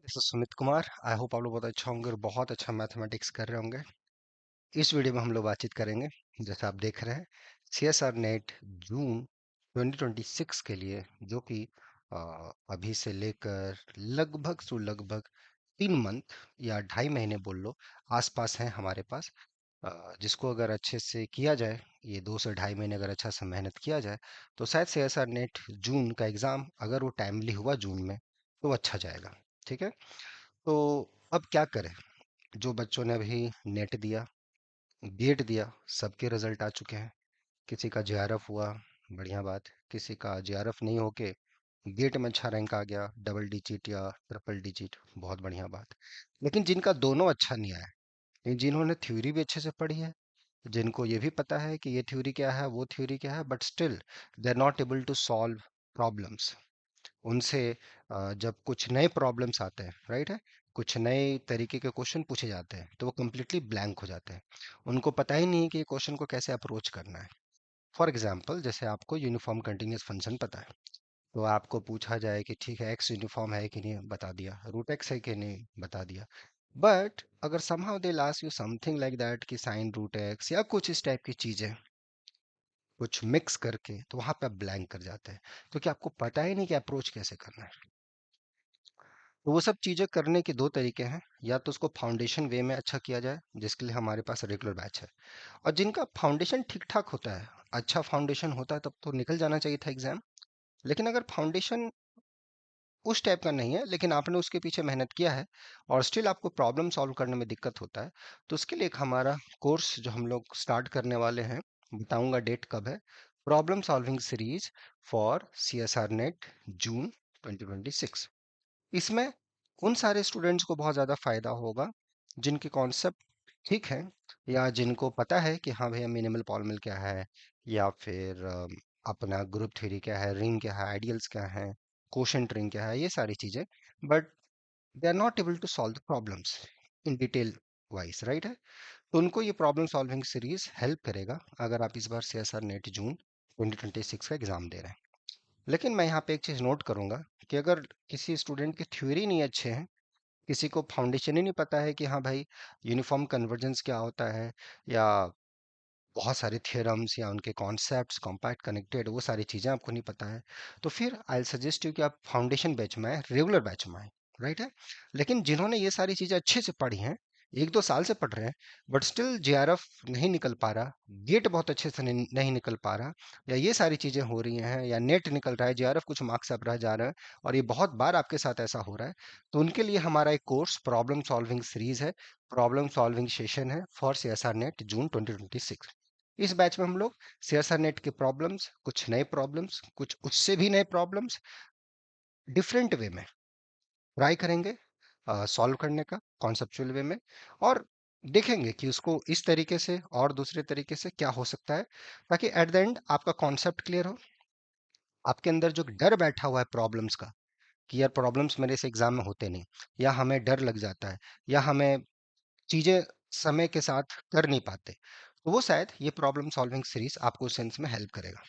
This is Sumit Kumar. I hope आप लोग बहुत अच्छा होंगे और बहुत अच्छा मैथमेटिक्स कर रहे होंगे। इस वीडियो में हम लोग बातचीत करेंगे, जैसे आप देख रहे हैं, CSR नेट जून 2026 के लिए, जो कि अभी से लेकर लगभग 3 मंथ या 2.5 महीने बोल लो आसपास हैं हमारे पास। जिसको अगर अच्छे से किया जाए, ये 2 से 2.5 महीने अगर अच्छा से मेहनत किया जाए, तो शायद CSR नेट जून का एग्ज़ाम अगर वो टाइमली हुआ जून में तो अच्छा जाएगा। ठीक है। तो अब क्या करें? जो बच्चों ने अभी नेट दिया, गेट दिया, सबके रिजल्ट आ चुके हैं। किसी का JRF हुआ, बढ़िया बात। किसी का JRF नहीं होके गेट में अच्छा रैंक आ गया, डबल डिजिट या ट्रिपल डिजिट, बहुत बढ़िया बात। लेकिन जिनका दोनों अच्छा नहीं आया, यानी जिन्होंने थ्योरी भी अच्छे से पढ़ी है, जिनको ये भी पता है कि ये थ्योरी क्या है, वो थ्योरी क्या है, but still they are not able to solve problems. उनसे जब कुछ नए प्रॉब्लम्स आते हैं, राइट है, कुछ नए तरीके के क्वेश्चन पूछे जाते हैं, तो वो कम्प्लीटली ब्लैंक हो जाते हैं। उनको पता ही नहीं है कि क्वेश्चन को कैसे अप्रोच करना है। फॉर एग्जाम्पल, जैसे आपको यूनिफॉर्म कंटिन्यूस फंक्शन पता है, तो आपको पूछा जाए कि ठीक है, एक्स यूनिफॉर्म है कि नहीं, बता दिया। रूट एक्स है कि नहीं, बता दिया। बट अगर somehow they last you something like that कि साइन रूट एक्स या कुछ इस टाइप की चीजें कुछ मिक्स करके, तो वहां पे आप ब्लैंक कर जाते हैं, क्योंकि आपको पता ही नहीं कि अप्रोच कैसे करना है। तो वो सब चीज़ें करने के दो तरीके हैं। या तो उसको फाउंडेशन वे में अच्छा किया जाए, जिसके लिए हमारे पास रेगुलर बैच है। और जिनका फाउंडेशन ठीक ठाक होता है, अच्छा फाउंडेशन होता है, तब तो निकल जाना चाहिए था एग्जाम। लेकिन अगर फाउंडेशन उस टाइप का नहीं है, लेकिन आपने उसके पीछे मेहनत किया है और स्टिल आपको प्रॉब्लम सॉल्व करने में दिक्कत होता है, तो उसके लिए एक हमारा कोर्स जो हम लोग स्टार्ट करने वाले हैं, बताऊंगा डेट कब है। Problem solving series for CSR NET June 2026। इसमें उन सारे स्टूडेंट्स को बहुत ज़्यादा फायदा होगा जिनके कॉन्सेप्ट ठीक है, या जिनको पता है कि हाँ भैया मिनिमल पॉलिनॉमियल क्या है, या फिर अपना ग्रुप थ्योरी क्या है, रिंग क्या है, आइडियल्स क्या है, कोशेंट रिंग क्या है, ये सारी चीज़ें। But they are not able to solve the problems in detail wise, right है। तो उनको ये प्रॉब्लम सॉल्विंग सीरीज हेल्प करेगा अगर आप इस बार CSR नेट जून 2026 का एग्जाम दे रहे हैं। लेकिन मैं यहाँ पे एक चीज़ नोट करूंगा कि अगर किसी स्टूडेंट के थ्योरी नहीं अच्छे हैं, किसी को फाउंडेशन ही नहीं पता है कि हाँ भाई यूनिफॉर्म कन्वर्जेंस क्या होता है, या बहुत सारे थ्योरम्स या उनके कॉन्सेप्ट्स कॉम्पैक्ट कनेक्टेड, वो सारी चीज़ें आपको नहीं पता है, तो फिर आई सजेस्ट यू कि आप फाउंडेशन बैच में आए, रेगुलर बैच में आए, राइट है। लेकिन जिन्होंने ये सारी चीज़ें अच्छे से पढ़ी हैं, 1-2 साल से पढ़ रहे हैं, बट स्टिल JRF नहीं निकल पा रहा, गेट बहुत अच्छे से नहीं निकल पा रहा, या ये सारी चीज़ें हो रही हैं, या नेट निकल रहा है, JRF कुछ मार्क्स अब रह जा रहे हैं, और ये बहुत बार आपके साथ ऐसा हो रहा है, तो उनके लिए हमारा एक कोर्स प्रॉब्लम सॉल्विंग सीरीज है, प्रॉब्लम सॉल्विंग सेशन है फॉर CSR नेट जून 2026। इस बैच में हम लोग CSR नेट के प्रॉब्लम्स, कुछ नए प्रॉब्लम्स, कुछ उससे भी नए प्रॉब्लम्स डिफरेंट वे में ट्राई करेंगे सॉल्व करने का, कॉन्सेप्चुअल वे में, और देखेंगे कि उसको इस तरीके से और दूसरे तरीके से क्या हो सकता है, ताकि एट द एंड आपका कॉन्सेप्ट क्लियर हो। आपके अंदर जो डर बैठा हुआ है प्रॉब्लम्स का, कि यार प्रॉब्लम्स मेरे से एग्जाम में होते नहीं, या हमें डर लग जाता है, या हमें चीजें समय के साथ कर नहीं पाते, तो वो शायद ये प्रॉब्लम सॉल्विंग सीरीज आपको उस सेंस में हेल्प करेगा।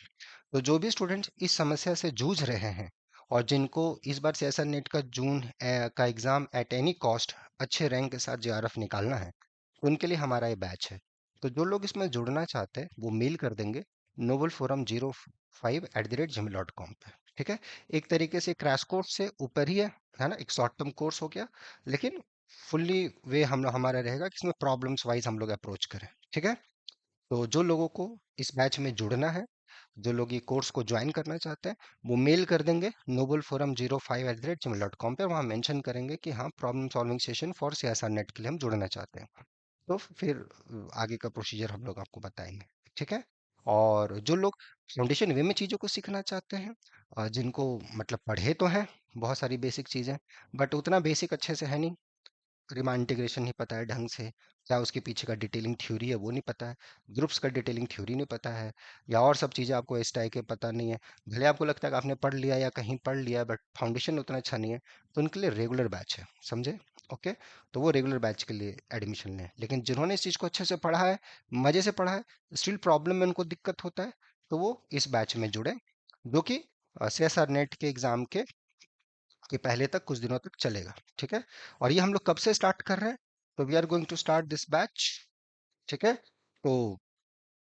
तो जो भी स्टूडेंट्स इस समस्या से जूझ रहे हैं, और जिनको इस बार CSR नेट का जून का एग्जाम एट एनी कॉस्ट अच्छे रैंक के साथ JRF निकालना है, तो उनके लिए हमारा ये बैच है। तो जो लोग इसमें जुड़ना चाहते हैं वो मेल कर देंगे novelforum05@gmail.com पे। ठीक है। एक तरीके से क्रैश कोर्स से ऊपर ही है ना, एक शॉर्ट टर्म कोर्स हो गया, लेकिन फुल्ली वे हम हमारा रहेगा कि इसमें प्रॉब्लम्स वाइज हम लोग अप्रोच करें। ठीक है। तो जो लोगों को इस बैच में जुड़ना है, जो लोग ये कोर्स को ज्वाइन करना चाहते हैं, वो मेल कर देंगे novelforum05@gmail.com पे, वहाँ मेंशन करेंगे कि हाँ problem solving session for CSR net के लिए हम जुड़ना चाहते हैं। तो फिर आगे का प्रोसीजर हम लोग आपको बताएंगे। ठीक है। और जो लोग फाउंडेशन वे में चीज़ों को सीखना चाहते हैं, जिनको मतलब पढ़े तो हैं बहुत सारी बेसिक चीज़ें, बट उतना बेसिक अच्छे से है नहीं, रिमान इंटीग्रेशन नहीं पता है ढंग से, क्या उसके पीछे का डिटेलिंग थ्योरी है वो नहीं पता है, ग्रुप्स का डिटेलिंग थ्योरी नहीं पता है, या और सब चीज़ें आपको एस टाई के पता नहीं है, भले आपको लगता है कि आपने पढ़ लिया या कहीं पढ़ लिया, बट फाउंडेशन उतना अच्छा नहीं है, तो उनके लिए रेगुलर बैच है, समझे। ओके। तो वो रेगुलर बैच के लिए एडमिशन लें। लेकिन जिन्होंने इस चीज़ को अच्छे से पढ़ा है, मज़े से पढ़ा है, स्टिल प्रॉब्लम में उनको दिक्कत होता है, तो वो इस बैच में जुड़े, जो कि CSR नेट के एग्ज़ाम के कि पहले तक कुछ दिनों तक चलेगा। ठीक है, और ये हम लोग कब से स्टार्ट कर रहे हैं? तो we are going to start this batch. ठीक है, तो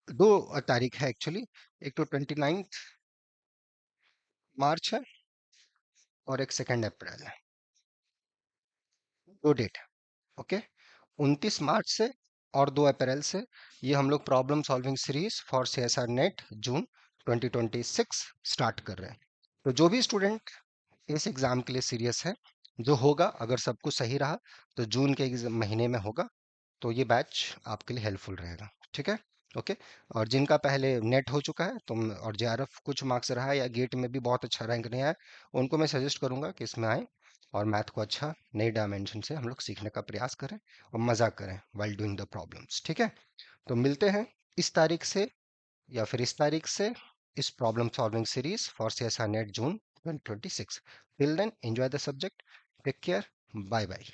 दो तारीख है एक्चुअली, एक तो 29 मार्च है और एक 2 अप्रैल है, दो डेट है। ओके, 29 मार्च से और 2 अप्रैल से ये हम लोग problem solving series for CSR NET June 2026 start कर रहे हैं। तो जो भी स्टूडेंट इस एग्जाम के लिए सीरियस है, जो होगा, अगर सब कुछ सही रहा तो जून के महीने में होगा, तो ये बैच आपके लिए हेल्पफुल रहेगा। ठीक है, ओके। और जिनका पहले नेट हो चुका है तो और JRF कुछ मार्क्स रहा है या गेट में भी बहुत अच्छा रैंक नहीं आया, उनको मैं सजेस्ट करूंगा कि इसमें आए और मैथ को अच्छा नई डायमेंशन से हम लोग सीखने का प्रयास करें और मजा करें वाइल डूइंग द प्रॉब्लम्स। ठीक है, तो मिलते हैं इस तारीख से या फिर इस तारीख से इस problem solving series for CSR NET June 2026। Till then enjoy the subject, take care, bye bye.